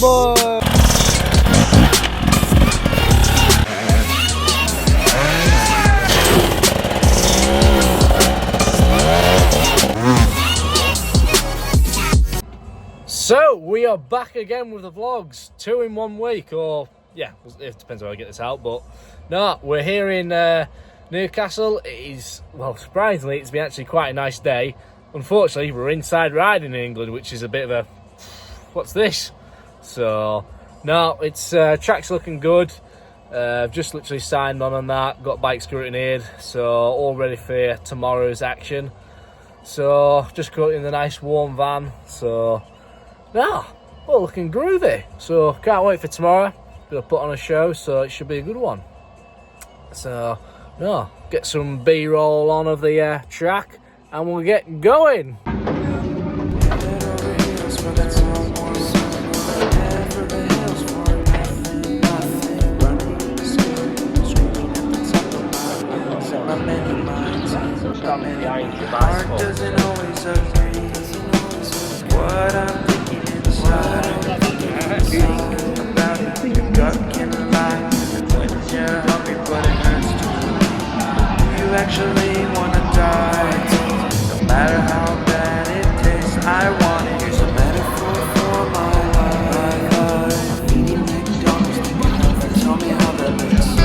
boy! So, we are back again with the vlogs, 2 in 1 week, or, yeah, it depends how I get this out, but, no, we're here in Newcastle. It is, well, surprisingly, it's been actually quite a nice day. Unfortunately, we're inside riding in England, which is a bit of a, what's this? So, no, it's, track's looking good. I've just literally signed on that, got bike scrutineered, so all ready for tomorrow's action. So, just got in the nice warm van, so... yeah, well, looking groovy. So, can't wait for tomorrow. Gonna put on a show, so it should be a good one. So, no, get some B-roll on of the track, and we'll get going. Doesn't always agree. What I'm thinking inside, about it, your gut can lie. When you're hungry, but it hurts too. You actually wanna die. No matter how bad it tastes, I want it. Here's a metaphor for my life. Eating McDonald's, thinking of it. Tell me how that makes sense.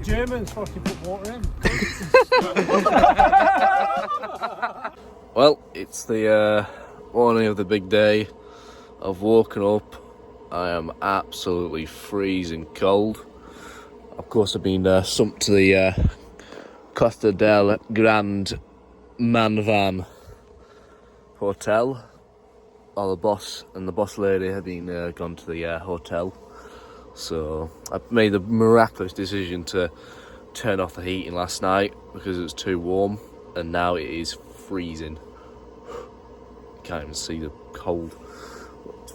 Germans fucking put water in. Well, it's the morning of the big day. I've woken up. I am absolutely freezing cold. Of course, I've been sumped to the Costa del Grand Manvan Hotel. While the boss and the boss lady have been gone to the hotel. So I made the miraculous decision to turn off the heating last night because it was too warm, and now it is freezing. Can't even see the cold. It's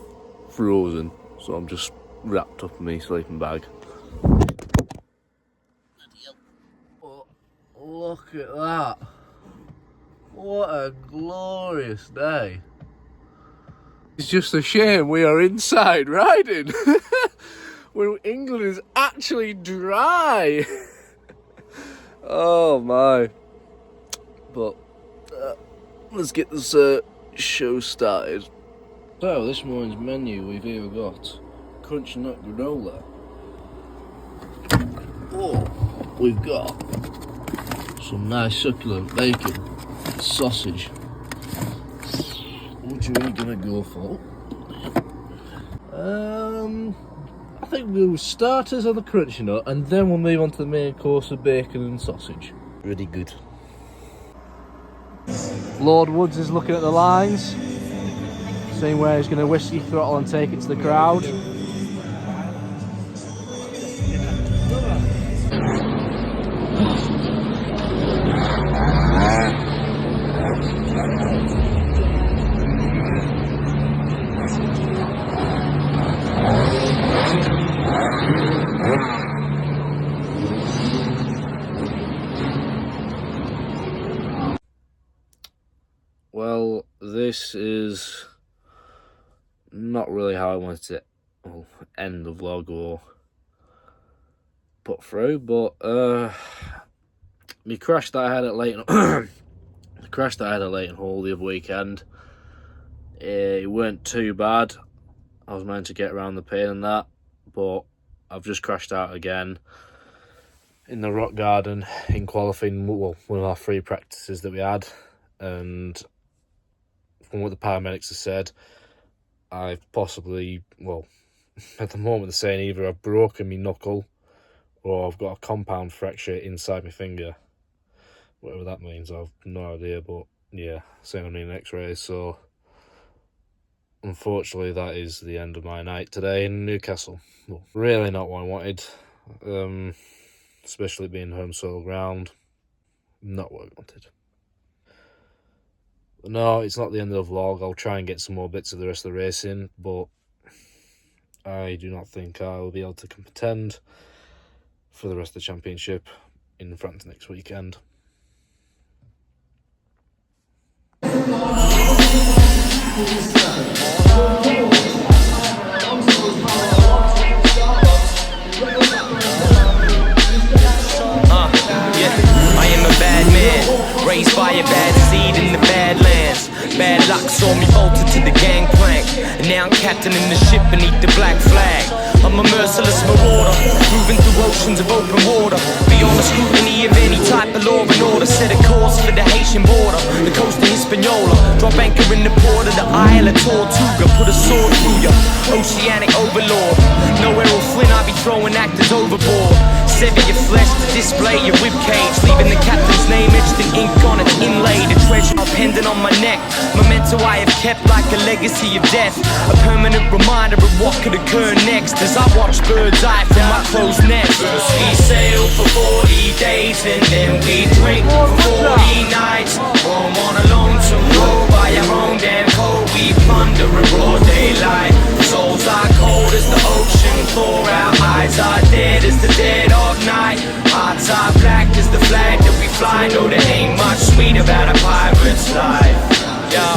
frozen, so I'm just wrapped up in my sleeping bag. But look at that. What a glorious day. It's just a shame we are inside riding. When England is actually dry. Oh my. But let's get this show started. So this morning's menu, we've either got crunch nut granola, or we've got some nice succulent bacon, sausage. Which are we gonna go for? I think we'll start us on the crunchy nut, and then we'll move on to the main course of bacon and sausage. Really good. Lord Woods is looking at the lines, seeing where he's going to whiskey throttle and take it to the crowd. Well, this is not really how I wanted to end the vlog or put through, but the crash that I had at Leighton, Leighton Hall the other weekend, it weren't too bad. I was meant to get around the pain and that, but I've just crashed out again in the rock garden in qualifying, well, one of our free practices that we had, and from what the paramedics have said, I've possibly, well, at the moment they're saying either I've broken my knuckle or I've got a compound fracture inside my finger. Whatever that means, I've no idea, but yeah, saying I need an x-ray, so unfortunately that is the end of my night today in Newcastle. Well, really not what I wanted, especially being home soil ground, not what I wanted. But no, it's not the end of the vlog. I'll try and get some more bits of the rest of the racing, but I do not think I will be able to contend for the rest of the championship in France next weekend. I am a bad man, raised by a bad seed in the Badlands. Bad luck saw me bolted to the gangplank, and now I'm captain in the ship beneath the black flag. I'm a merciless marauder, moving through oceans of open water, beyond the scrutiny of any type of law and order. Set a course for the Haitian border, the coast of Hispaniola. Drop anchor in the port of the Isle of Tortuga. Put a sword through ya, oceanic overlord. Nowhere will Flint, I be throwing actors overboard. Sever your flesh to display your ribcage, leaving the captain's name etched in ink on it, inlaid. A treasure pendant on my neck, memento I have kept like a legacy of death, a permanent reminder of what could occur next as I watch bird's eye from my closed nest. We sail for 40 days and then we drink for 40 nights. Roam on a lonesome road by our own damn code. We plunder in broad daylight. Souls are cold as the ocean floor. Our eyes are dead as the dead of night. Hearts are black as the flag that we fly. No, there ain't much sweet about a pirate's life. Yo,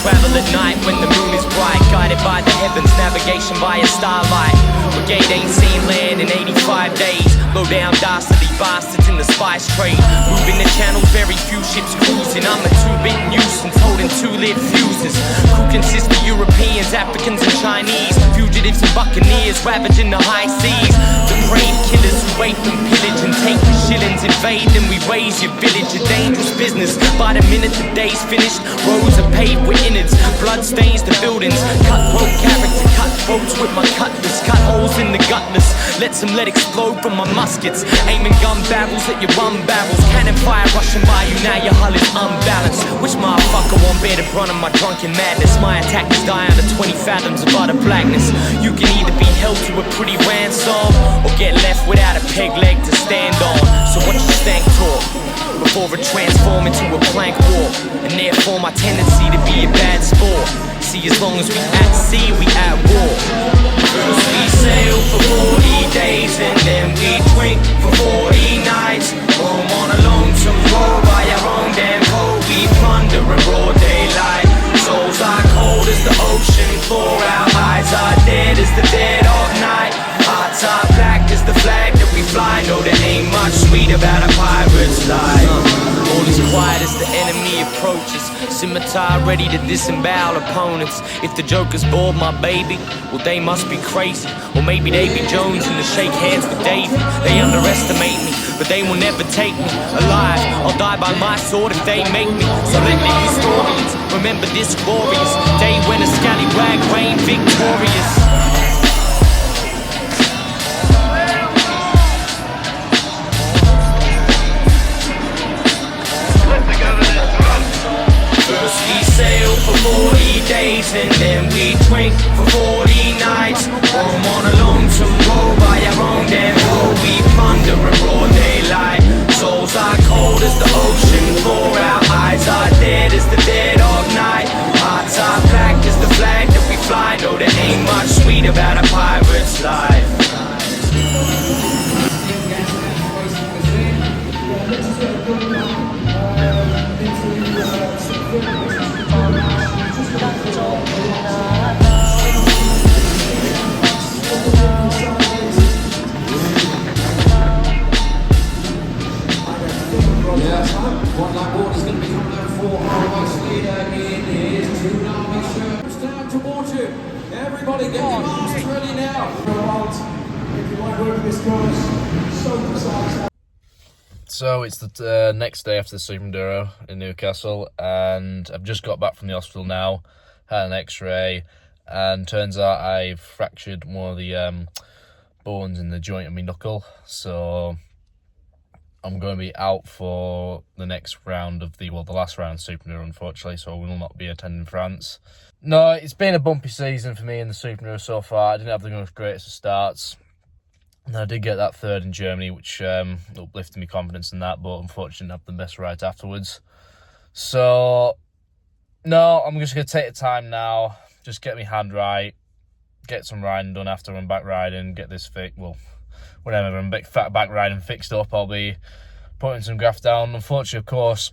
travel at night when the moon is bright, guided by the heavens, navigation by a starlight. Brigade ain't seen land in 85 days. Low down dastardly bastards in the spice trade, moving the channel, very few ships cruising. I'm a two-bit nuisance holding two-lit fuses. Crew consists of Europeans, Africans and Chinese, fugitives and buccaneers ravaging the high seas. Depraved killers who wait and pillage and take the shillings. Invade then we raise your village, a dangerous business. By the minute the day's finished, roads are paved with innards, blood stains the buildings. Cutthroat character, cut throats with my cutlass, cut holes in the gutless, let some lead explode from my muskets. Aiming gun barrels at your rum barrels, cannon fire rushing by you, now your hull is unbalanced. Which motherfucker won't bear the brunt of my drunken madness? My attackers die under 20 fathoms of utter blackness. You can either be held to a pretty ransom or get left without a peg leg to stand on. So what you stank talk before it transform into a plank walk, and therefore my tendency to be a bad sport. See, as long as we at sea, we at war. First we sail for 40 days and then we drink for 40 nights. Roam on a lonesome road by our own damn code. We plunder in broad daylight. Souls are cold as the ocean floor. Our eyes are dead as the dead of night. Hearts are black as the flag that we fly. No, there ain't much sweet about a pirate's life. All is quiet as the enemy approaches, scimitar ready to disembowel opponents. If the joker's bored, my baby, well they must be crazy. Or maybe they be Jones and to shake hands with Davy. They underestimate me, but they will never take me alive. I'll die by my sword if they make me. So let the historians remember this glorious day when a scallywag reigned victorious. First we sail for 40 days and then we drink for 40 nights. Roam on a lonesome road by our own damn road. We plunder in broad daylight. Souls are cold as the ocean floor. Our eyes are dead as the dead of night. Hearts are black as the flag that we fly. No, there ain't much sweet about a pirate's life. What that water's going to be coming over for our race leader in his tsunami shirt. It's down towards you. Everybody get your masks ready now. If you like working this course, so precise. So it's the next day after the Superenduro in Newcastle, and I've just got back from the hospital now, had an x-ray, and turns out I've fractured one of the bones in the joint of my knuckle, so I'm going to be out for the next round of the last round of Superenduro, unfortunately, so I will not be attending France. No, it's been a bumpy season for me in the Superenduro so far. I didn't have the greatest of starts. And I did get that third in Germany, which uplifted my confidence in that, but unfortunately didn't have the best ride afterwards. So, no, I'm just going to take the time now, just get my hand right, get some riding done after I'm back riding, get this fixed. Well, whenever I'm back riding fixed up, I'll be putting some graft down. Unfortunately, of course,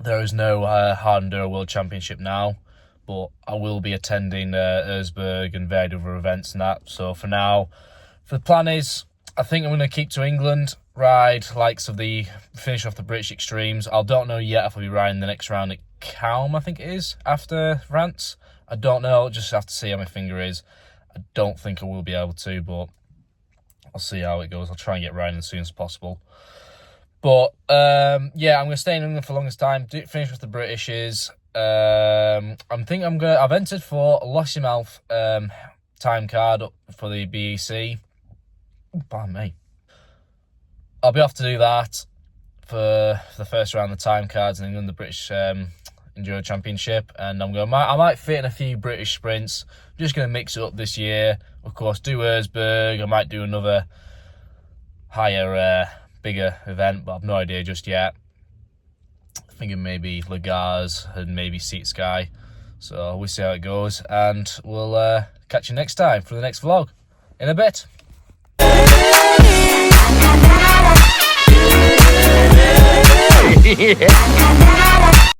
there is no Hard Enduro World Championship now, but I will be attending Erzberg and varied other events and that. So for now, the plan is, I think I'm going to keep to England, ride finish off the British Extremes. I don't know yet if I'll be riding the next round at Calm, I think it is, after France. I don't know, just have to see how my finger is. I don't think I will be able to, but I'll see how it goes. I'll try and get riding as soon as possible. But, yeah, I'm going to stay in England for the longest time, finish with the Britishes. I've entered for Lossiemouth time card for the BEC. Pardon me. I'll be off to do that for the first round of the time cards in England, the British Enduro Championship, and I might fit in a few British sprints. I'm just going to mix it up this year. Of course, do Erzberg. I might do another higher, bigger event, but I've no idea just yet. Thinking maybe Lagars and maybe Seat Sky. So we'll see how it goes, and we'll catch you next time for the next vlog in a bit. Yeah.